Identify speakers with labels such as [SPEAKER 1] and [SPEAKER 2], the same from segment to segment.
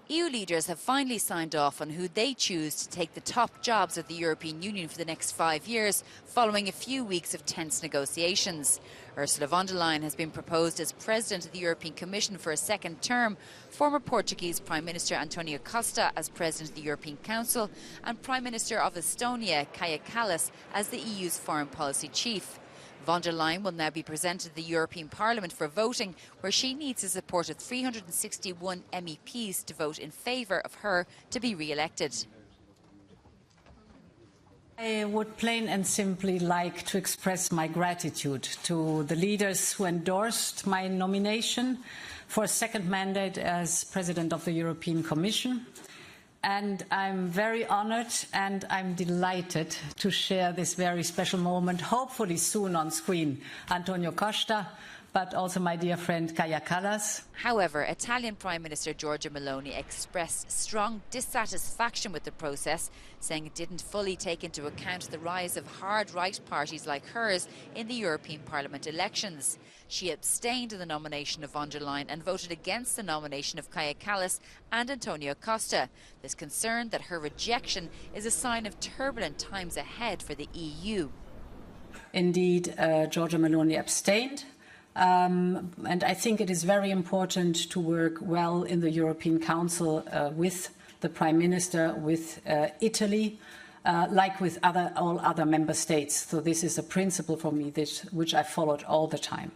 [SPEAKER 1] EU leaders have finally signed off on who they choose to take the top jobs of the European Union for the next 5 years, following a few weeks of tense negotiations. Ursula von der Leyen has been proposed as President of the European Commission for a second term, former Portuguese Prime Minister António Costa as President of the European Council, and Prime Minister of Estonia, Kaja Kallas, as the EU's foreign policy chief. Von der Leyen will now be presented to the European Parliament for voting, where she needs the support of 361 MEPs to vote in favour of her to be re-elected.
[SPEAKER 2] I would plain and simply like to express my gratitude to the leaders who endorsed my nomination for a second mandate as President of the European Commission. And I'm very honoured and I'm delighted to share this very special moment, hopefully soon on screen, António Costa, but also my dear friend Kaja Kallas.
[SPEAKER 1] However, Italian Prime Minister Giorgia Meloni expressed strong dissatisfaction with the process, saying it didn't fully take into account the rise of hard-right parties like hers in the European Parliament elections. She abstained in the nomination of von der Leyen and voted against the nomination of Kaja Kallas and António Costa. There's concern that her rejection is a sign of turbulent times ahead for the EU.
[SPEAKER 2] Indeed, Giorgia Meloni abstained. And I think it is very important to work well in the European Council with the Prime Minister, with Italy, like with all other member states. So this is a principle for me which I followed all the time.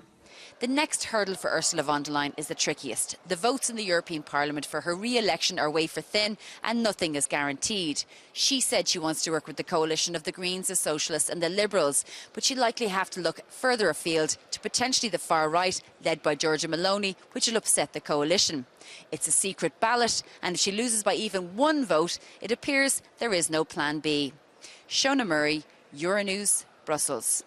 [SPEAKER 1] The next hurdle for Ursula von der Leyen is the trickiest. The votes in the European Parliament for her re-election are wafer thin and nothing is guaranteed. She said she wants to work with the coalition of the Greens, the Socialists and the Liberals, but she'll likely have to look further afield to potentially the far right, led by Giorgia Meloni, which will upset the coalition. It's a secret ballot, and if she loses by even one vote, it appears there is no plan B. Shona Murray, Euronews, Brussels.